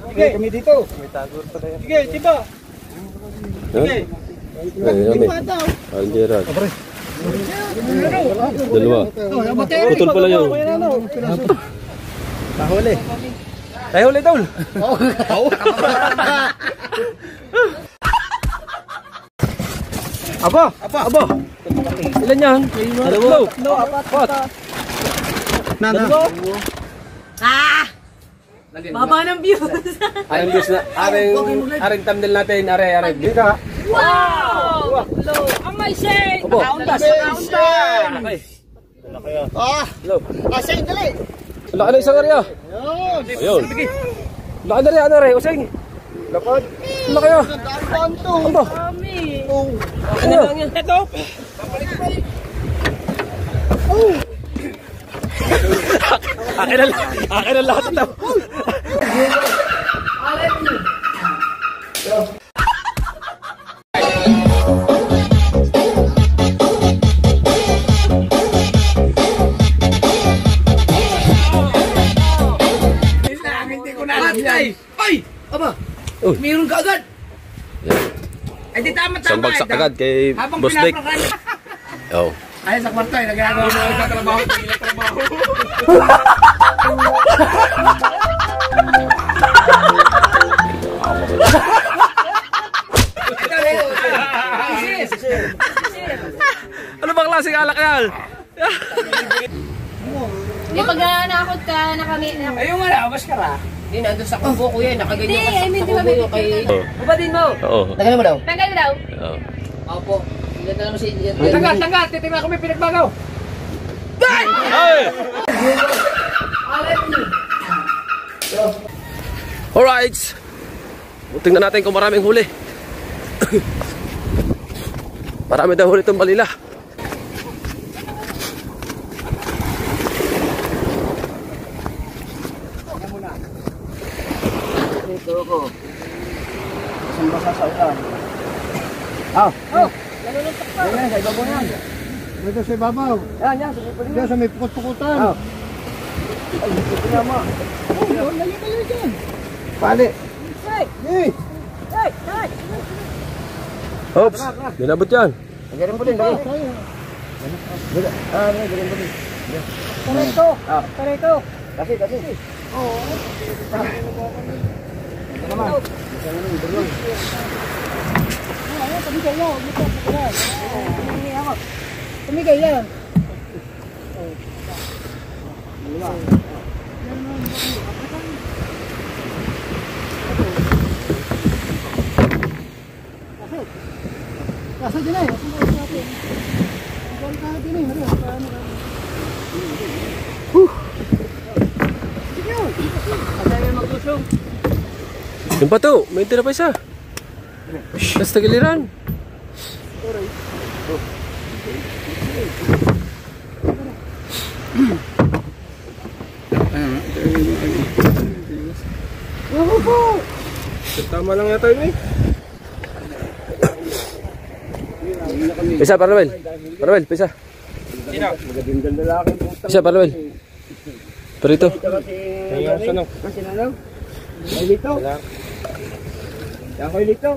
Sige, kami dito. Sige, tiba. Sige. Algeran. Dalawa. Putol pala yun. Tahuli. Tahuli, tol. Apa? Ilan yan? Dalawa. Apat. Dalawa. Baba ng views. Aring views na, aring thumbnail natin, aring. Dika. Wow! Hello. Amazing! Opo. Kauntas! Asay, dali. Laki na isang area. Ayun. Laki na rin, ano rin, using. Lapad. Laki na. Daan to. Ano? Kami. Ano lang yan? Ito. Akin na lahat ito. Ay! Aba! Mayroon ka agad! Ay di tama. Isang bagsak agad kay Boss Dick. Oh. Ay sa kwarto ay nagagawa mo sa trabaho. Ano bang klaseng alak yan? Hindi, pag nakakot ka, Ayun nga na, maskara. Hindi, nandun sa kubo ko yan. Nakaganyan ka sa kubo ko kay... Ubadin mo. Oo. Tagal mo daw? Tanggal daw. Oo. Opo. Hindi na naman si... Tanggal. Titignan ko may pinagbagaw. Ay! Alright. Tingnan natin kung maraming huli. Marami daw huli itong balila. Ito ako. Basang-basa sa ulan. Naluluntok pa. Yan, sa ibabaw yan. Dito sa ibabaw. Yan. Dito sa may pukot-pukutan. Ay, ito naman. Layo dyan. Pali. Hey! Oops. Dinabot yan. Galing po din. Galing po din. Pareto. Kasi. Oo. Ito naman. Tumigay yan. Kasi din eh. Yung pato, may tira pa isa. Basta giliran. Tama lang yata yun eh. Pisa, Parnabel. Parnabel, pisa. Magagandang lalaki po. Pisa, Parnabel. Perito. Kasi nanaw. May lito. Ako'y lito.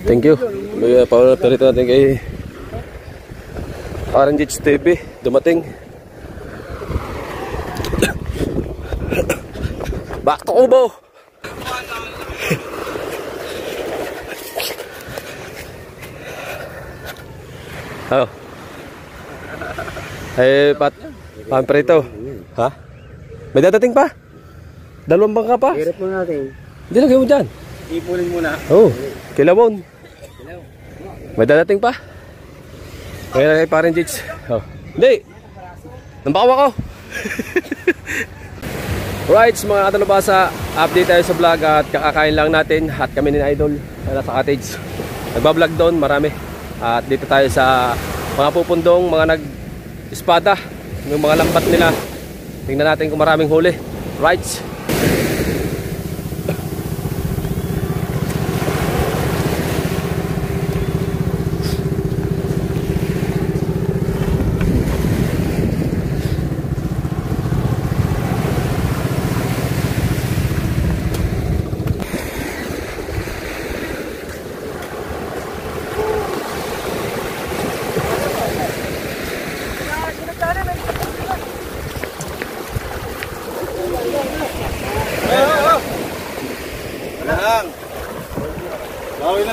Thank you. May perito natin kay RNGH TV. Dumating. Back to Kubo. Oh. Eh, Perito. Ha? May dadating pa? Dalawang bangka pa? Hirap mo natin. Hindi, lagay mo dyan. Ipunin muna. Oo, kilawon. May dadating pa? Kaya kay parang Jits. Oh. Hindi. Nambakaw ako. Right, mga katalabasa, update tayo sa vlog at kakakain lang natin at kami ni Idol na nasa cottage. Nagbablog doon, marami. At dito tayo sa mga pupundong, mga nag-espada, yung mga lambat nila. Tingnan natin kung maraming huli. Right.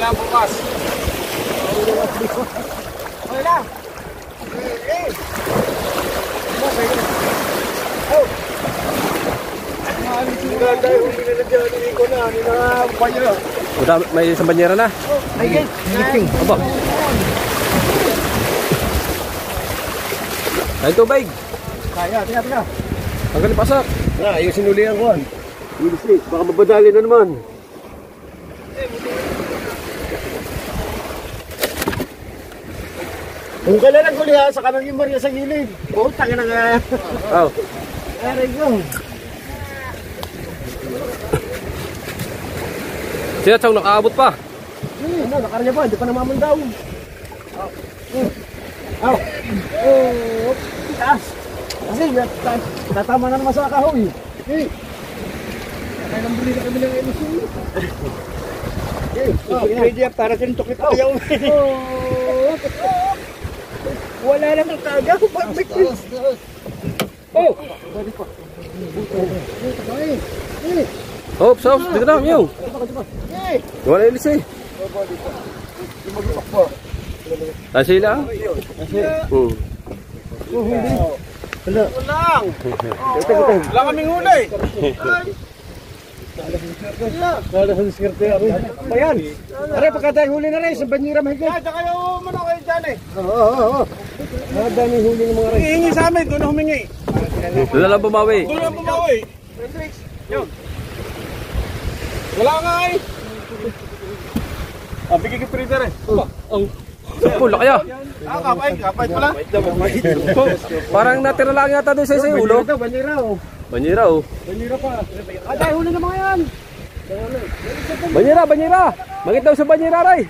na bukas. Okay lang. May isang banyera na. Aba. Ay tubig. Kaya, tiga. Tanggalin pasak. Yung sinulihan ko. Baka mabadali na naman. Kung kailan ang kulihan, sa kanang yung Maria sa gilid. Putang na nga. Oh. Aray ko. Sila Chong, nakaabot pa. Nakaranya pa, hindi pa namamandaw. Taas. Kasi tatama na naman sa kahoy. Kaya nang buli na kami ng elusyon. Pwede para sintukit ko yung wala namang tagaw. Hops, dito na, yung. Wala ilis eh. Tasi lang. Wala kaming huli. Wala sa diskarte. Ayan. Aray, pagkatay huli na rin. Sa banyera mahigit. Kaya kayo mano kayo dyan eh. Oo. Dami huli ng mga rin. Hihingi sa amin. Doon na humingi. Doon na lang bumawi. Doon lang bumawi. Yun. Wala nga eh. Bigay kay Frida rin. Pula kaya. Kapait pala. Parang natira lang yata doon sa isa yung ulo. Banyera oh. Banyera oh. Banyera pa. Ay, huli na mga yan. Banyera. Magit daw sa banyera ray.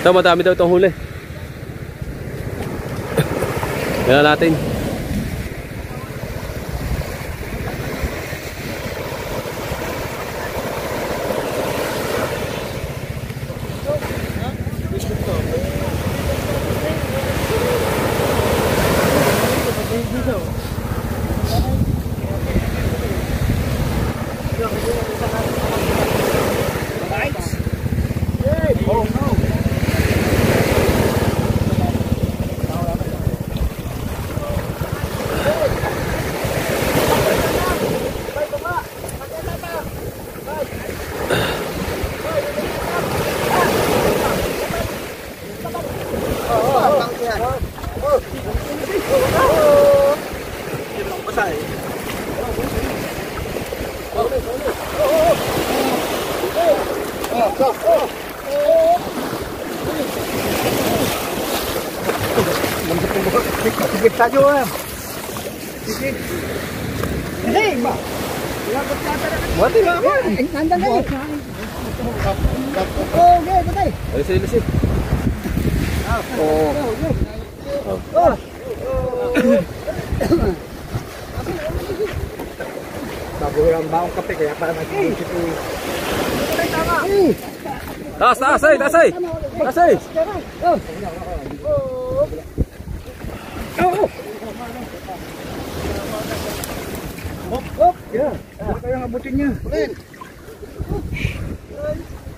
Ito, madami daw itong huli. Yan natin. Sikit tayo eh. Sikit. Hindi ba? Buti ba ako? Nandang na eh. Okay, patay. Lisi. Bago ba ang kape kaya para mag-isip ko. Tama. Taas ay. Yeah. Ano kayo ang abutin niya? Ulit.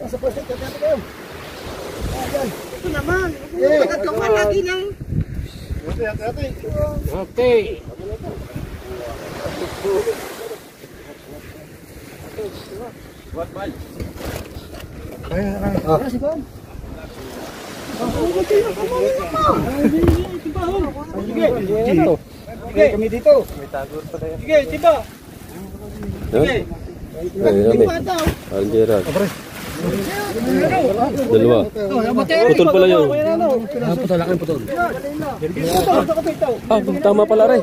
Sa plastic, kaya kayo. Ayan. Ito naman. Pagkatukan lagi ng... Okay. What, man? Kaya si Kon. Sige, kami dito. May tagor pa tayo. Sige, tiba. Sige. Algera. Dalawa. Putol pala yun. Putol. Tama pala rin.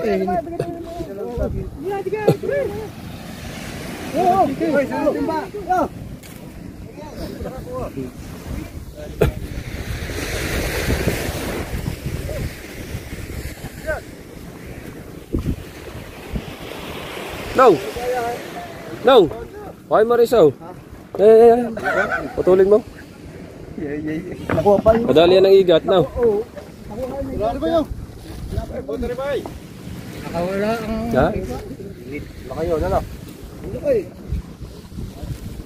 No. Why mo riso? Putulin mo. Nakuha pa yun. Madali yan ang igat, no? Wala ba yun? Nakawala ang... Ha? Baka yun, ano?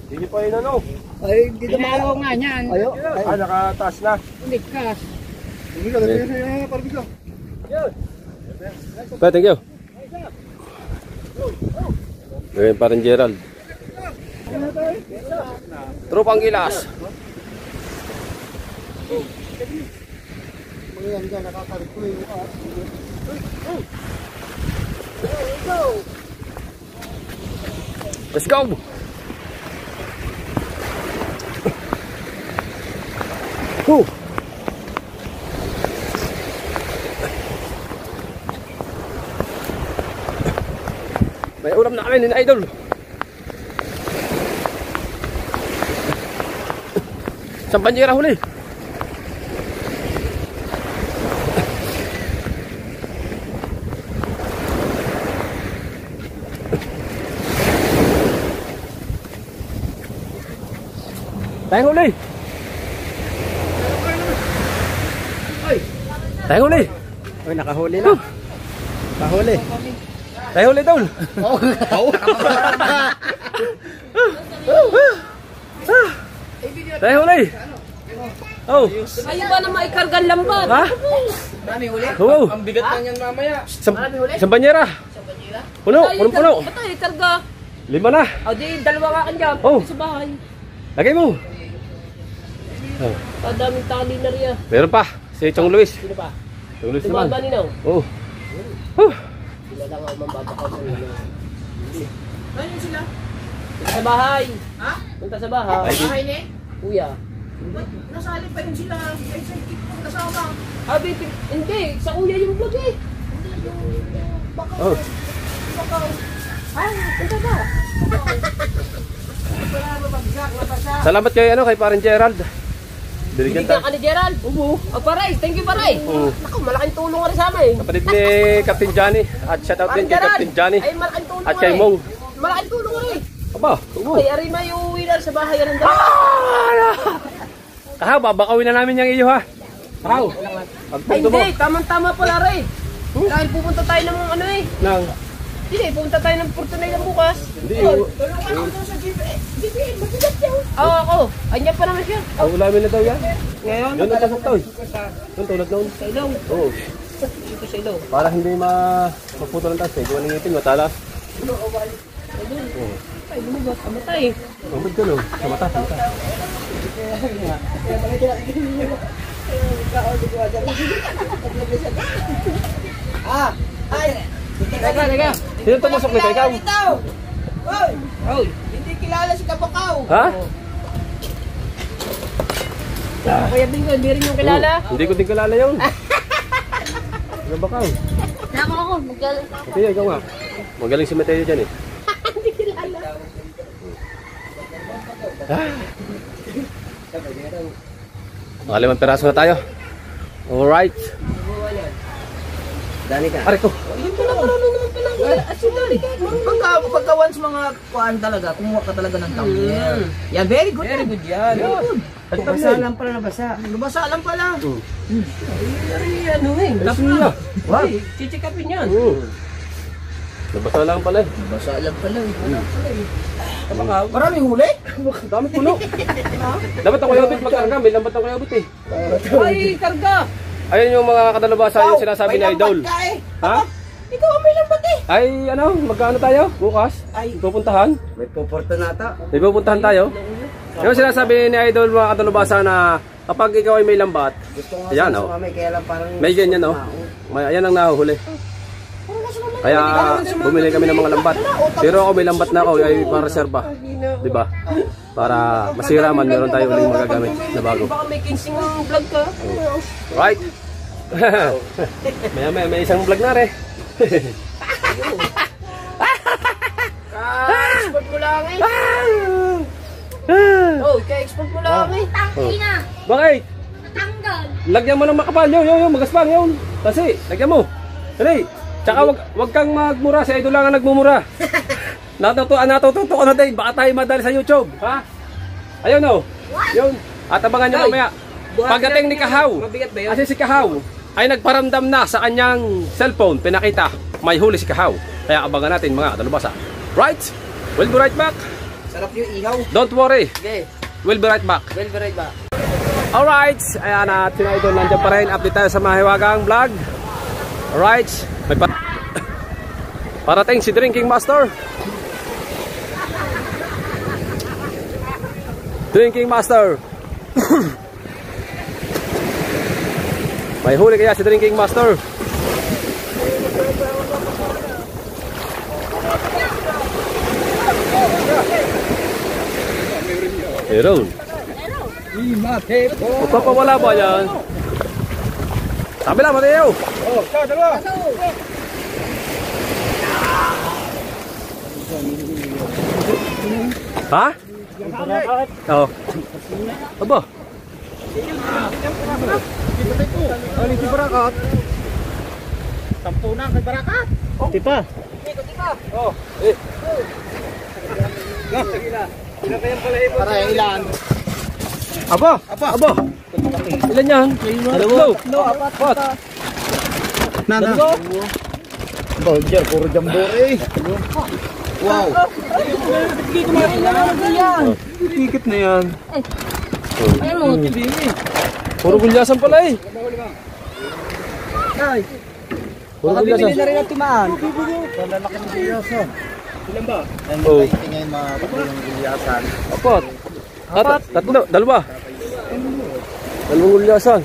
Hindi pa yun ano. Ay, hindi na makalaw nga niyan. Ayo. Nakataas na. Ligkas. Hindi ka, lagyan sa parbigo. Okay, thank you. Ngayon pa rin Gerald. Tropang Gilas. Mga yan dyan, nakakarit ko yung Let's go! Woo! May ulam na kami ni Idol. Isang banjira huli. Tayong huli. Tayong huli. Uy, nakahuli na. Nakahuli. Tayong huli, Tol. Tayong huli. Oh. Ayaw ba na maikargan lambat? Ha? Marami huli? Oo. Ang bigat lang yan mamaya. Isang banyera. Puno, puno. Patay, karga. 5 na. O di, dalawa ka kan dyan. Oh. Sa bahay. Lagay mo. Oh. Kadaming tali na riya. Meron pa. Si Chong Luis. Sino pa? Chong Luis Diba naman. ba ninaw? Oh. Sila lang ang mambabakaw sa nila. Ayun sila. Punta sa bahay. Ha? Punta sa bahay. Bahay ni? Kuya. Nasali pa yun sila. Ay, sa ikipong kasama. Abi, hindi. Sa kuya yung vlog eh. Oh. Ay, punta ba? Salamat kay kay Parang Gerald. Binigyan Binigyan tayo. ka ni Gerald. Oo. Oh, Paray. Thank you, Paray. Oo. Naku, malaking tulong ka rin sa amin. Kapatid ni Captain Johnny. At shout out din kay Captain Johnny. Ay, malaking tulong At ka kay rin. Mong. Malaking tulong ka rin. Aba, oo. Ay, ari may uuwi na sa bahay. Yan ang Kahaw, babakawin na namin yung iyo ha. Kahaw. Ay, Pagpunto mo. hindi. Tama-tama pala rin. Dahil pupunta tayo ng ano eh. Nang. Hindi, pupunta tayo ng Fortunay lang bukas. Hindi. oh. Tulungan ko doon sa GBA. Mabigat yan. Oo, ako. Andiyan pa naman siya. Ang ulamin na daw yan. Ngayon, Yun ang tasok daw. Yun tulad noon. sa ilong. Oo. Dito sa ilong. Para hindi maputo ng taas eh. Gawa ng ngipin, matalas. Ay, lumabas. Amatay. Mabod ka no. Sa mata, sa mata. Ah, ay. Teka. Sino tumusok nito? Ikaw? Ito. Hoy, Hoy. hindi kilala si Kabakaw. Ha? Kaya Bingo, hindi rin yung kilala. Hindi ko din kilala yun. Ano ba ka? Ako, magaling. Okay, ikaw nga. Magaling si Mateo dyan eh. Hindi kilala. Mga 5 peraso na tayo. Alright. Dani ka. Pare ko. Pagka once mga kuan talaga, kumuha ka talaga ng thumbnail. Yan, very good. Very good yan. Nabasa lang pala, nabasa. Nabasa lang pala. Ay, ano eh. Ayos niya. Wow. Chichikapin yan. Nabasa lang pala eh. Nabasa lang pala. Kapakaw. Maraming huli? Dami puno. Dapat ako yobit magkarga. May lambat ako yobit eh. Ay, karga. Ayun yung mga kadalabasa yung sinasabi ni Idol. May lambat ka eh. Ha? Ikaw ang may lambat eh. Ay ano, magkano tayo? Bukas? Ay. Pupuntahan? May puportunata. May pupuntahan tayo? Yung sinasabi ni Idol mga kadalabasa na kapag ikaw ay may lambat, ayan o. Kaya lang parang... May ganyan o. Ayan ang nahuhuli. Kaya bumili kami ng mga lambat. Pero ako may lambat na ako ay pang reserba. Diba? Para masira man, meron tayo uling magagamit na bago. Baka may kinsing vlog ka. Right? may isang vlog na rin. Ka-export mo lang eh. Oh, ka-export mo lang eh. Tangina. Bakit? Natanggal. Lagyan mo ng makapal. Yung magaspang yun. Kasi, lagyan mo. Dali. Tsaka wag kang magmura. Si Idol lang ang nagmumura. Natututo ko na din. Baka tayo madali sa YouTube. Ha? Ayun o. Yun. At abangan nyo mamaya. Pagdating ni Kahaw. Mabigat ba yun? Kasi si Kahaw ay nagparamdam na sa kanyang cellphone. Pinakita. May huli si Kahaw. Kaya abangan natin mga dalubasa. Right? We'll be right back. Sarap yung ihaw. Don't worry. Okay. We'll be right back. Well, very ba? Alright. Ayan na, Tina Idol. Nandiyan pa rin. Update tayo sa Mahiwagang vlog. Alright. May parating si Drinking Master. Drinking Master. May huli kaya si Drinking Master. Meron. Magpapawala ba yan? Sabi lang, Mateo. Oh, dalawa. Ha? Oo. Aba. Ano si Barakat? 10 na kay Barakat. Tipa. Oh, para yung ilan? Aba. Aba. Ilan yan? Dalawa. Apat. Dalawa. Bawal puro jambore. Wow. Tikit na yan. Ayun mo. Puro gulyasan pala eh. Puro gulyasan. na rin ang timaan. Lalaki ng gulyasan. Ilan ba? Oh. Tingin yung gulyasan. Apat. Tatlo. Dalawa. Dalawang gulyasan.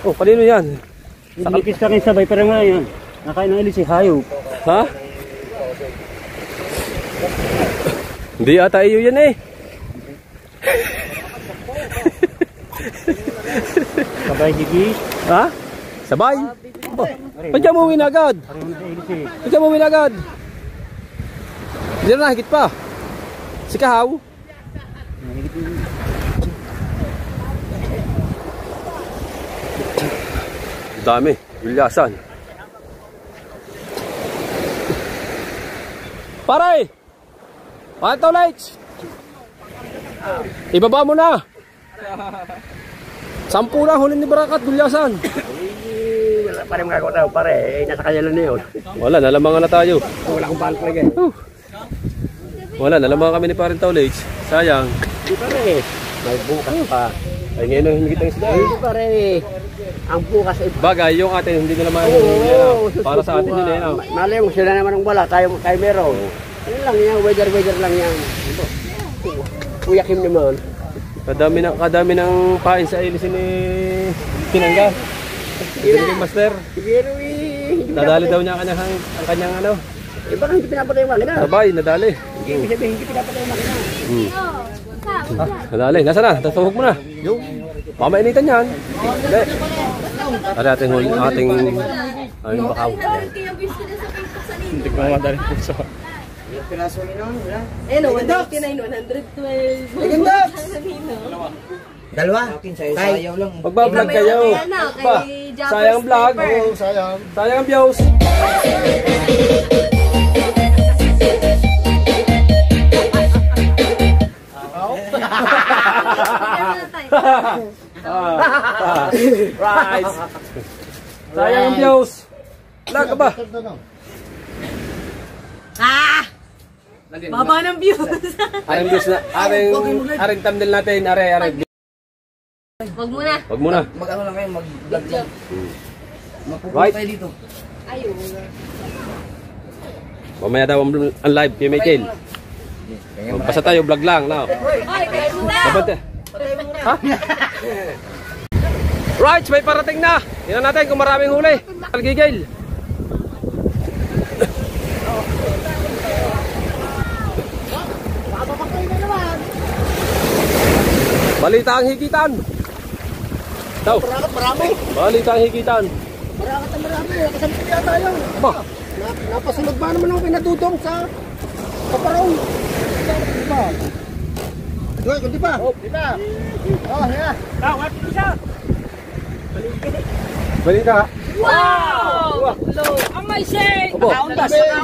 Oh, kanino yan? Naglikis ka rin sabay, pero nga yan. Nakain ng ilis si hayop. Ha? Hindi ata iyo yan eh. Sabay digis. Ha? Sabay? Ba't ka umuwi na agad? Pareho na sa ilis eh. Ba't ka umuwi na agad? Hindi na higit pa. Si Kahaw? Dami. Gulyasan. Pare! Bakit ito, lights? Ibaba mo na. 10 na huli ni Barakat, gulyasan. Wala pa rin mga daw, pare. Nasa kanya lang na yun. Wala, nalamangan na tayo. Wala akong pahal talaga eh. Wala, nalamangan kami ni Parin Taulights. Sayang. Di pare. May bukas pa. Ay, ngayon ang hingit ng isda. Di pare. Ang bukas ay... Bagay, yung atin, hindi nalamangan. Para sa atin yun eh. Malay mo, sila naman ang wala. Tayo meron. Yun lang yan. Weather lang yan. Kuya Kim naman. Kadami ng pain sa ilisin ni Pinangga. Drinking Master. Pero eh... Nadali daw niya ang kanyang ano. Eh baka hindi pinapatay yung makina. Sabay, nadali. Ibig sabihin, hindi pinapatay yung makina. Nadali. Nasa na? Tatuhog mo na. Mamainitan yan. Hindi. Ari ating bakaw. Hindi ko madali po sa... Pinaso ni noon, wala? Eh no, 159, 112. Dalawa. Sayaw lang. Magbablog kayo. Ba, sayang vlog. Oh, sayang. Sayang ang views. Right. Sayang ang views. Vlog ka ba? Baba ng views. Aring views na. Aring thumbnail natin. Aring. Wag muna. Wag muna. Mag-ano lang kayo, mag-vlog lang. Mapupunta Right. tayo dito. Ayun. Mamaya daw ang live kay Michael. Basta tayo vlog lang. No? Ay, kaya muna. Babante. Ha? Right, may parating na. Tingnan natin kung maraming huli. Algigil. Balita ang higitan. Daw. Marami. Balita ang higitan. Marami. Kasampit yata yun. Ba? Napasunod ba naman ang pinatutong sa kaparong? Diba? Doy, kunti pa. Di ba? Oh, yeah. Balita. Wow! Amazing! Opo. Amazing!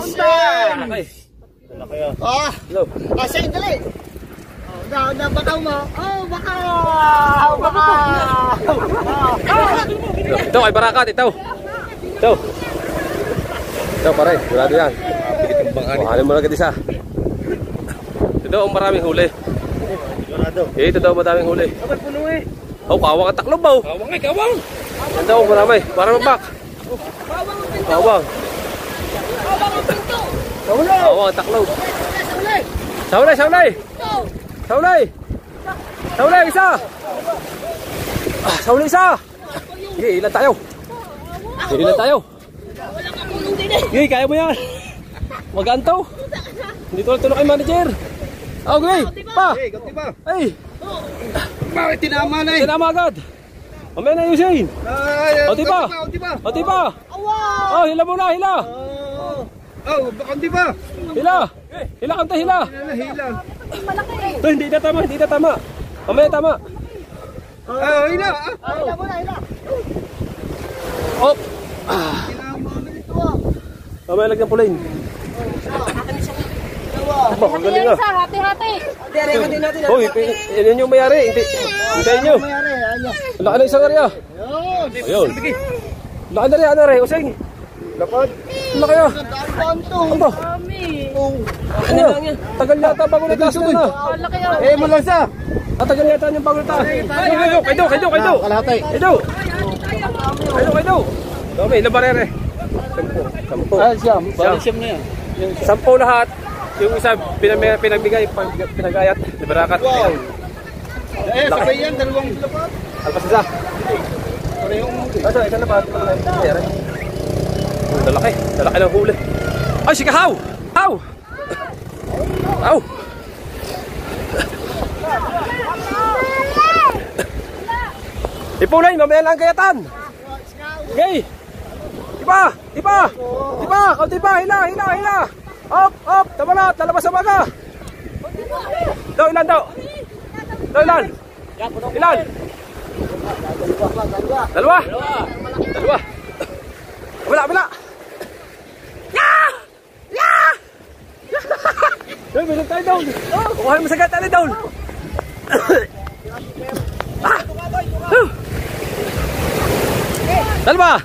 Okay. Ah! Hello. Kasi dali. Nabakaw mo. Oh, bakaw! Bakaw! Ito ay Barakat, ito. Ito. Ito pare, wala yan. Kuhanin mo na agad isa. daw ang maraming huli. Sigurado. Ito daw madaming huli. Abay, puno eh. Oh, kawang ang taklob ba? Kawang eh, kawang. Yan daw, marami. Para mabak. Kawang. Kawang ang taklob. Saulay, saulay. Saulay. Saulay, isa. Saulay, isa. Sige, ilan tayo. Sige, ilan tayo. Sige, kaya mo yan. Magaan to. Hindi tulog kay manager. Okay, pa. Hey, ganti ba? Ay. Bakit tinama na eh? Tinama agad. Mamaya na Yusin. O, di ba? O, di ba? O, di ba? Oh, hila muna, hila. Oh, baka di ba? Hila. Hila kanta, hila. Hila. Ito, hindi na tama, hindi na tama. Mamaya tama. Oh, hila. Hila muna, hila. Op. Tinama na ito ah. Mamaya lagyan pulain. Ang galing ah. Hati-hati. Dire-dire natin. Hoy, yan yung mayari. Hintayin nyo. Mayari, anya. Laki na isang area. Ayun. Laki na rin, ano rin, Useng. Lakad. Laki ah. Daan to. Ano ba? Ano yan? Tagal yata bago nataas na na. Eh, malansa. Tagal yata yung bago nataas. Kaido. Kalahati. Kaido. Dami, ilang barere? 10. Ah, siyam. Siyam na yan. 10 lahat. Yung isa pinagbigay, pinagayat, liberakat. Wow. Eh, sabay yan, dalawang lapat. Alpas isa. Parehong Isa na ba? Dalaki ng huli. Ay, si Kahaw! Kahaw! Kahaw! Ipulay, mamaya lang kayatan. Okay. Iba! Kaunti pa, hila. Op, tama na, talabas sa baga. Ilan daw? Ilan? Dalawa. Wala. Yeah! Doon, bilang tayo doon. Kukuhan mo sa gata na doon. Dalawa.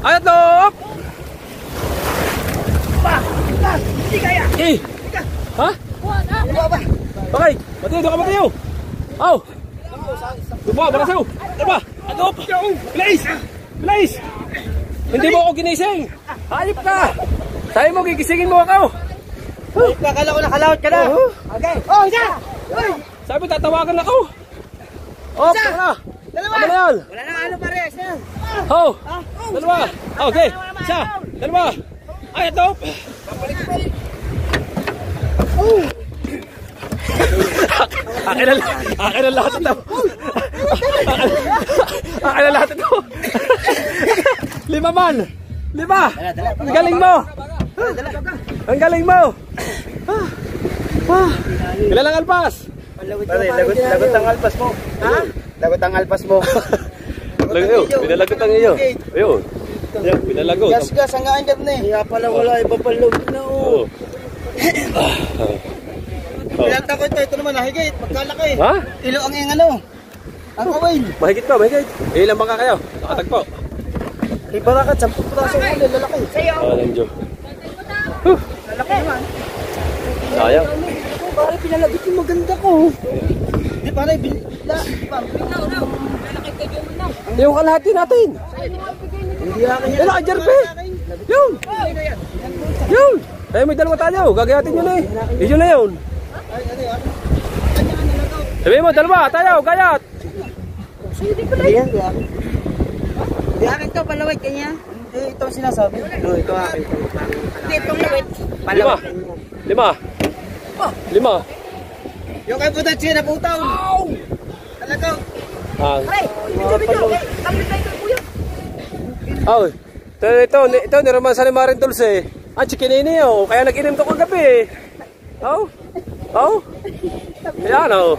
Ayat loob. Ha? Okay, matiyo. Aw. Dumo, balasaw. Diba? Adop. Blaze. Hindi mo ako ginising. Hayop ka. Sabi mo, gigisingin mo ako. Akala ko nakalawat ka na. Okay. Oh, isa! Sabi, tatawagan ako. Oh, tara. Dalawa. Tama na yan. Wala nang ano pare. Isa. Oh, dalawa. Okay, isa, dalawa. Ay, adop. Akin na lahat ito. Akin na lahat ito. 5 man. 5. Ang galing mo. Ang galing mo. Kilalang alpas. Lagot ang alpas mo. Ha? Lagot ang alpas mo. Pinalagot ang iyo. Ayun. Pinalagot. Gas ang kaangkat na eh. Kaya pala wala iba pa loob na oh. Ilang tako ito naman nahigit. Magkalaki. Ha? Ilo ang ano. Ang kawin. Mahigit pa, mahigit. Ilang bangka kayo? Nakatagpo. Ibarakat, 10 piraso ulit, lalaki. Alam Diyo. Lalaki naman. Sayang. Pare, pinalabit yung maganda ko. Di pare, Yung kalahati natin. hindi akin yan. Yan ang Jerpe. Yun. Eh, may dalawa tayo. Gagayatin yun eh. Yun na yun. Sabi mo, dalawa tayo. Gayat. Hindi yan, di akin. Di akin to, palawit kanya. Hindi, ito ang sinasabi. Ito akin. Hindi, itong lawit. 5. Yung kay Putat siya na putaw. Talaga. Ito, niraman sa ni Marin Dulce. Chikinini oh. Kaya nag-inim to kagabi eh. Yan oh.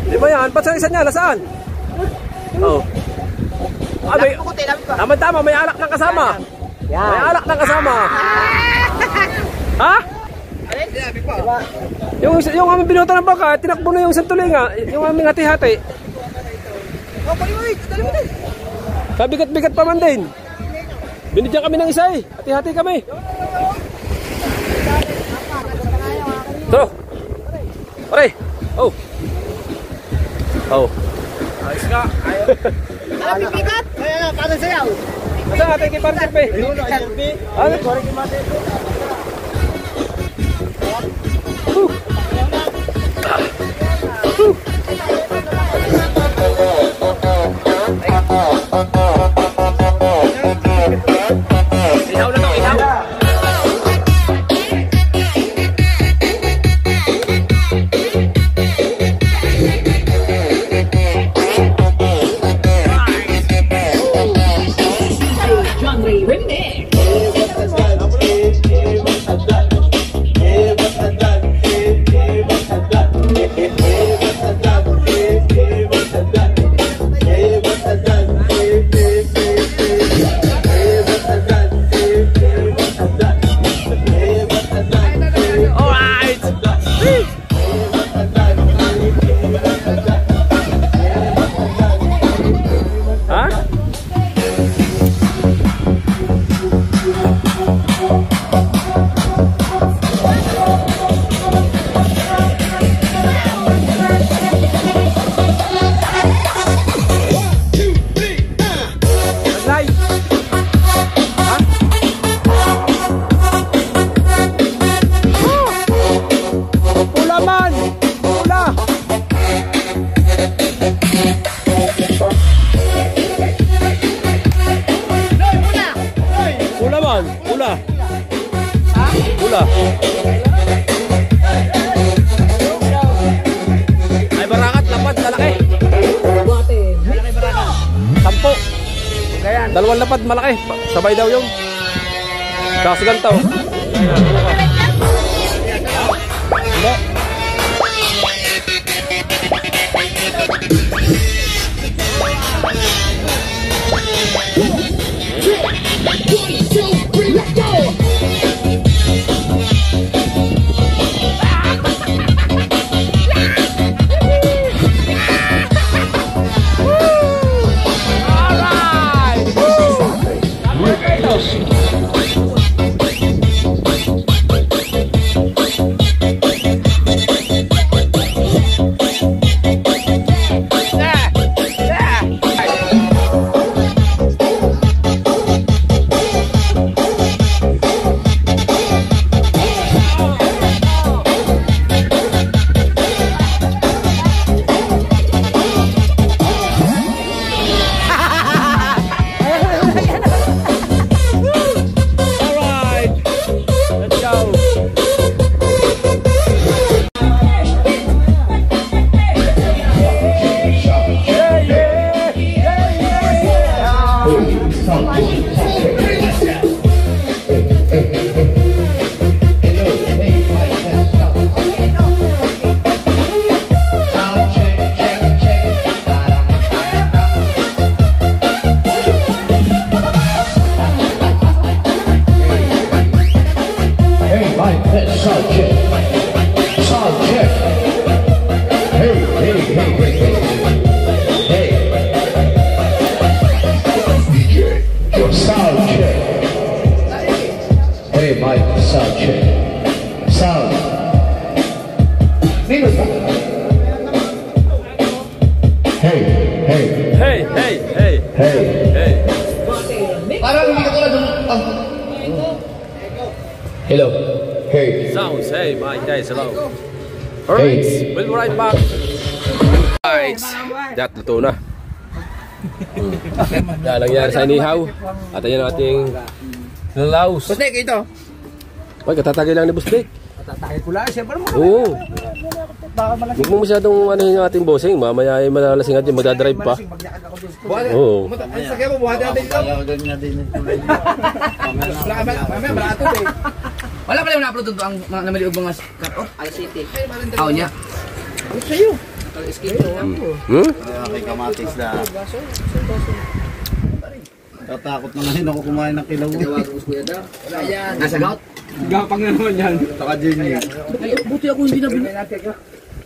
Di ba yan? Ba't sa isa niya? Nasaan? Tama, may alak ng kasama. May alak ng kasama. Ha? Yung aming binuta ng baka, tinakbo na yung santulinga. Yung aming hati-hati. Kabigat-bigat pa man din. Binigyan kami ng isa eh. Hati-hati kami. Ito. Pare. Oh. Oh. Ayos ka. Ano pipikat? Kaya paano sayaw? Asa ating kipartner pe? Ano? Ihaw na to, ihaw. Pula. Ay barakat, lapad, lalaki. Malaki baraka. 10. Dalawang lapad, malaki. Sabay daw yung kaso ganito. Hindi. Hello. Hey. Sounds. Hey, my guys. Hello. Alright. Hey. We'll be right back. Alright. That luto na. Yan lang yan sa inihaw. At ayan ang ating nalaus. Bustek, ito. Ay, katatagay lang ni Bustek. Katatagay ko lang. Siyempre mo. Oo. Huwag mo masyadong ano yung ating bossing. Mamaya ay malalasing at yung magdadrive pa. Oo. Ang sakya mo, buhati natin ito. Mamaya, barato eh. Wala pala yung na-upload doon ang namaliog mga cut-off? Alas 7. Ako niya. Ano sa'yo? Kay kamatis na. Tatakot na ngayon ako kumain ng kilaw. Nasa gout? Gapang na naman yan. Saka Jenny. Ay, buti ako hindi nabili.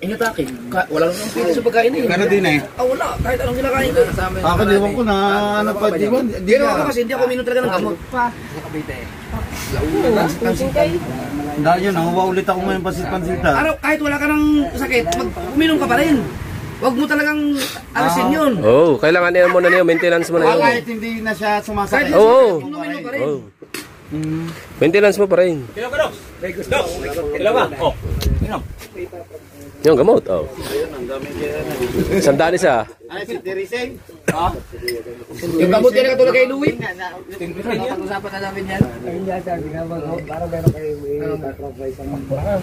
inatake. Wala nang pili sa pagkain eh. Pero din eh. Wala. Kahit anong kinakain ko. Ako diwan ko na ano pa diwan. Pero ako kasi hindi ako minum talaga ng gamot. Dahil yun, nakuha ulit ako ngayon pansit-pansita. Araw, kahit wala ka ng sakit, uminom ka pa rin. Huwag mo talagang alisin yun. Oh, kailangan niya mo na niyo, maintenance mo na yun. Kahit hindi na siya sumasakit. Oo. Uminom pa rin. Oh. Maintenance mo pa rin. Yung gamot, oh. Sandaan isa. Ay, si Tereseng. Yung gamot yan na katulad kay Louie. Pag-usapan na namin yan.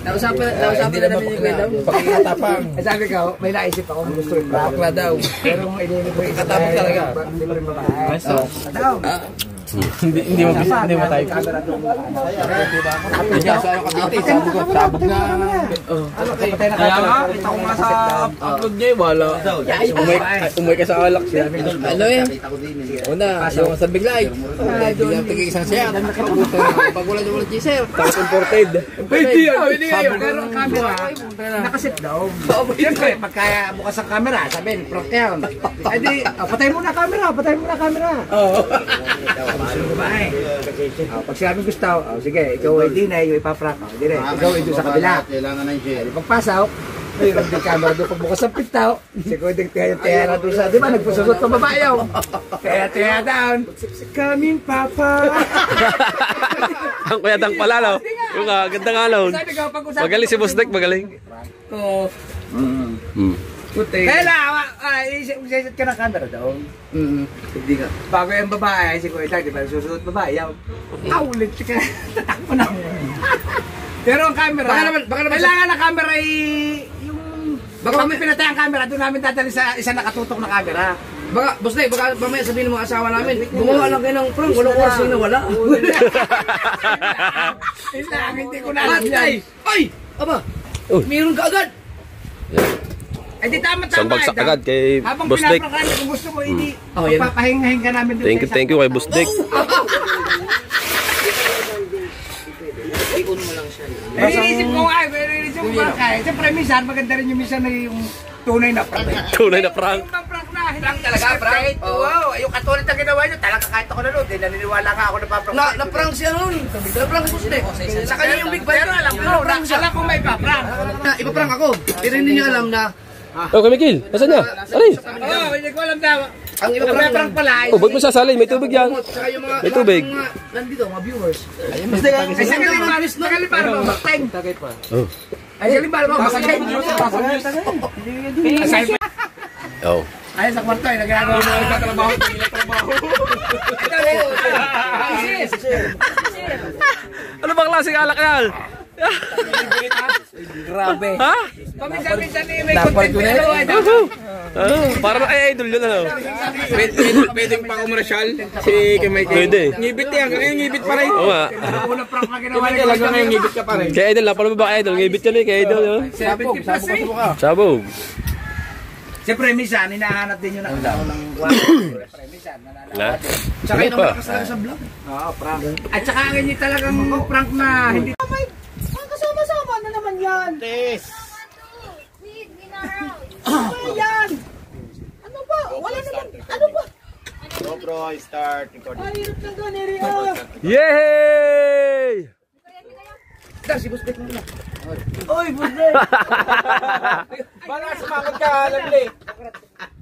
Nausapan na namin yung gano'n. Pagkakatapang. Sabi ko, may naisip ako gusto rin. Bakla daw. Pero kung iniinip ko, katapang talaga. Hindi mo rin babae. Hindi mo tayo. Sabog na. Kaya nga, kita ko nga sa upload niya, wala. Umay ka sa alak siya. Ano eh? Una, yung sa biglay. Biglang tigil isang siya. Pag wala yung walang G-Sir. Tapos imported. Pwede yun. Pero ang camera, nakasit daw. Siyempre, pagka bukas ang camera, sabihin, prop yan. Ay di, patay mo na camera. Oo. Pag sinabi gusto, sige, ikaw ay di na, yung ipaprank. Hindi na, ikaw ay doon sa kabila. Kailangan na yung share. Pagpasaw, mayroon din camera doon. Pagbukas ang pintaw, siguro din tiya na doon sa, di ba, nagpususot pa babayaw. Tiya down. Coming, Papa. Ang kuyatang pala, no? Yung ganda nga, no? Magaling si Boss Dick, magaling. Oo. Kaya lang, isisip ka ng camera doon. Hindi nga. Bago yung babae, si Kuya Dag, di ba, susunod babae, yaw. Ulit ka, tatakbo na. Pero ang camera, baka naman kailangan na camera yung... Baka may pinatay ang camera, doon namin dadali sa isang nakatutok na camera. Baka, Boss Day, baka mamaya sabihin ng mga asawa namin, gumawa lang kayo ng prank, walang oras yung nawala. Hindi ko na alam yan. Ay! Aba! Meron ka agad! Ay di tama-tama. Isang bagsak agad kay habang Boss Dick. pinaprank kung gusto mo, hindi. Yan. Papahingahin ka namin doon. Thank you kay Boss Dick. Iniisip ko nga, iniisip ko nga kaya. Siyempre, minsan, maganda rin yung minsan na yung tunay na prank. Tunay na prank. Yung prank na, prank talaga, prank. Wow, yung katulad na ginawa nyo, talaga kahit ako na doon, naniniwala nga ako na paprank. Na-prank siya nun. Na-prank si Boss Day. Sa kanya yung big bite. Pero alam ko, alam ko may paprank. Ipaprank ako. Pero hindi niya alam na Oh, kay Mikil. Nasaan niya? Aray. Oo, hindi ko alam daw. ang Prank pala. Oh, ba't mo sasali? May tubig yan. Saka yung mga May tubig. nandito, mga viewers. Ay, sa kalimbar mo, makteng. Oh. Ay, sa kalimbar mo, makteng. Oh. Ay, sa kwarto, nagagawa mo yung trabaho. Ano bang klaseng alak yan? Grabe. Ha? Paminsan-minsan may content ko na. Parang ay idol yun, ano? Pwedeng pa komersyal si Kimay. Pwede. Ngibit yan, ngayon ngibit pa rin. Oo nga. Unang prank na ginawa ni Talaga ngayon ngibit ka pa rin. Kay idol lang. Paano ba idol? Ngibit yan eh. Kay idol, no? Sabog ka sa Sabog. Siyempre, minsan, hinahanap din yun ang tao ng Na? Saka Ano yung pa? nakakasala sa vlog. Oo, prank. At saka ang hindi talagang prank na hindi... Kasama-sama na naman yan. Tes. Yan. Ano ba? Wala naman. Ano ba? GoPro, start recording. Mahirap ng ganiri. Yay! Si Boss Day muna. Oy, Busday! Bala sumakot ka, Lovely.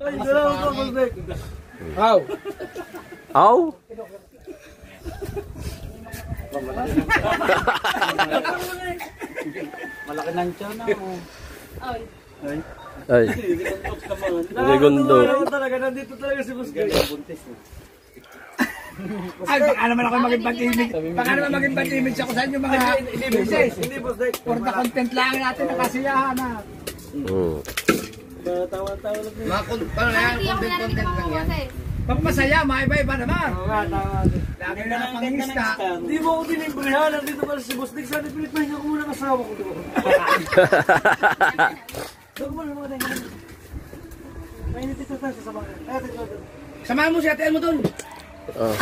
Ay, gano'n ka, Busday! How? Aw? Malaki ng tiyan na. Ay. Segundo. Talaga, nandito talaga si Busday. Ay, baka naman ako maging patimig. Baka naman maging patimig siya kung saan yung mga business. Hindi, Busday. For the content lang natin, nakasiyahan na. Mga paano na yan? Content lang yan. Pag masaya, maiba-iba naman. Oo nga, tama. Lagi na napangingis ka. Hindi mo ako tinimbrihan. Nandito pa si Boss Dick. Sana pinipahinga ko muna kasama ko. Doon mo naman mga tayo. Mainit ito tayo sa sabakan. Samahan mo si Ate Elmo doon. Oh.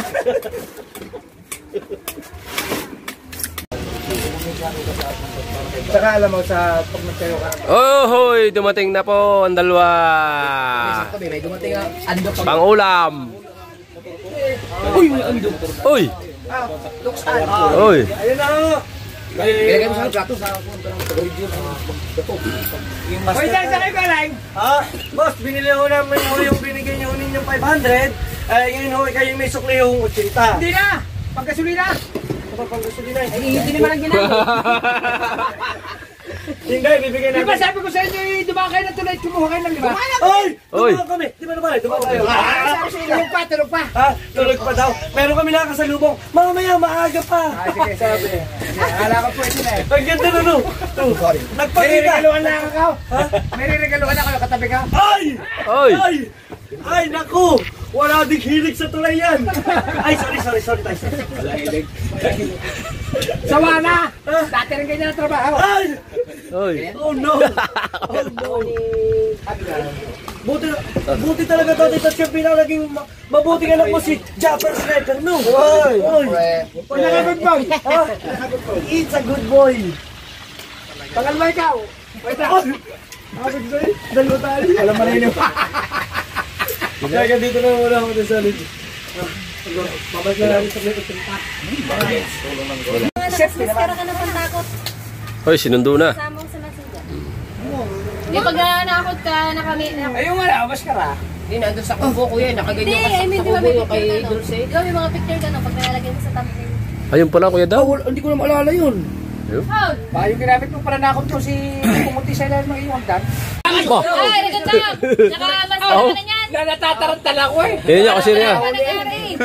Saka alam mo sa pag nagtayo ka. Oh, hoy, dumating na po ang dalawa. May dumating ang andok. Pang-ulam. Uy, may andok. Uy. Luksan. Uy. Ayun na ho! Ilagay mo sa plato. Hoy, saan kayo galing? Ha? Boss, binili ho namin ho yung binigay niyo ninyong 500. Ngayon ho, kayo may sukli yung 80. Hindi na! Pagkasulina! Pagpapagasolina eh. Ay, hindi naman ang ginagawa. Hindi, bibigyan namin. Di ba sabi ko sa inyo, dumaan kayo ng tulay, kumuha kayo ng lima? Oy! Oy! Dumaan kami! Di ba naman? Dumaan tayo. Sabi sa inyo, tulog pa. Ha? Tulog pa daw. Meron kami nakakasalubong. Mamaya, maaga pa. Sige, sabi. Akala ko po ito na eh. Ang ganda na no. Sorry. Nagpakita. Meriregaluhan lang ako. Ha? Meriregaluhan ako, katabi ka. Ay! Oy. Ay! Ay, naku! Wala ding hilig sa tulay yan. Ay, sorry tayo. Wala hilig. Sawa na! Dati rin ganyan ang trabaho. Ay! Oy. Oh no! Oh no! Buti talaga dati at siya pinalaging mabuting anak mo si Japper Sniper, no? Oy! Oy! Pag nakabag bang? Ha? It's a good boy! Tagal ba ikaw? Wait lang. Nakabag sa'yo? Dalawa tayo. Alam mo na yun. Kaya dito na wala ako sa salid. Babalik na natin sa plate. Maskara ka ng pantakot. Hoy, sinundo na. Samong sa messenger. Hindi, pag nakakot ka, Ayun nga na, maskara. Hindi, nandun sa kubo ko yan. Hindi, Nakaganyan ka I mean, sa di ba kubo may yung kay picture ka, no? Dulce. Di ba may mga picture ka, no? Pag nalalagyan mo sa thumbnail. Ayun pala, Kuya Daw. Hindi ko na maalala yun. Oh! Yung ginamit mo para nakot ko si pumunti sa ilalim ng iyong hagdan. Ay, naganda! Naka-maskara ka na yan! Natatarantala ko eh. Tingnan niya kasi niya. Ano nangyari?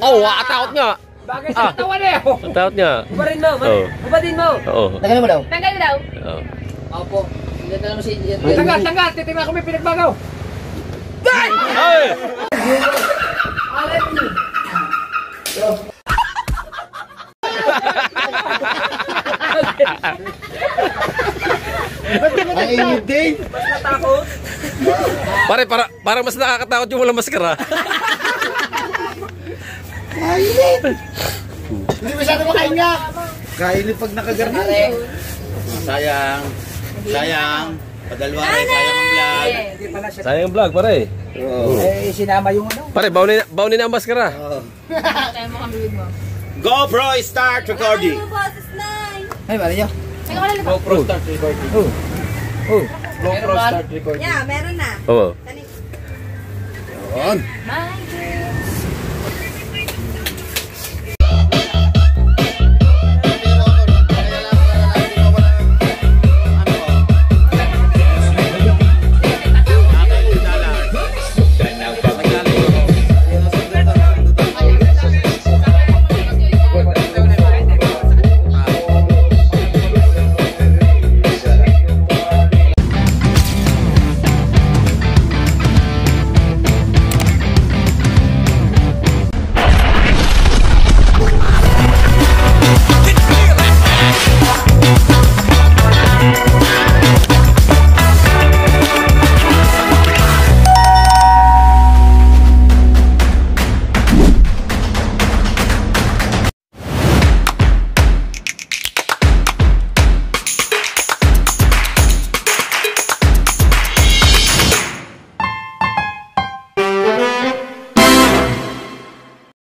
Oh, wakatakot nga. Bagay sa katawan eh. Ang takot niya. Ubarin mo, Oo. ubarin mo. Oo. Tanggalin mo daw. Tanggal mo daw. Oo. Opo. Tanggal mo si Tanggal. Titignan ko may pinagbago. Ay! Ang init din. Pare, parang mas nakakatakot yung walang maskara. Hindi masyado makahinga. Kainit pag nakagarni. Sayang. Padalwa rin, sayang ang vlog. Hindi pala siya. Sayang yung vlog, pare. Eh, sinama yung ano. Pare, bawnin na ang maskara. Kaya mo kang bibig mo. GoPro start recording. Ano ba? Sis nine. Ay, mali niya. Teka ko lang ba? GoPro start recording. GoPro start recording. Yeah, meron na. Oo. Dali. Yun. My girl.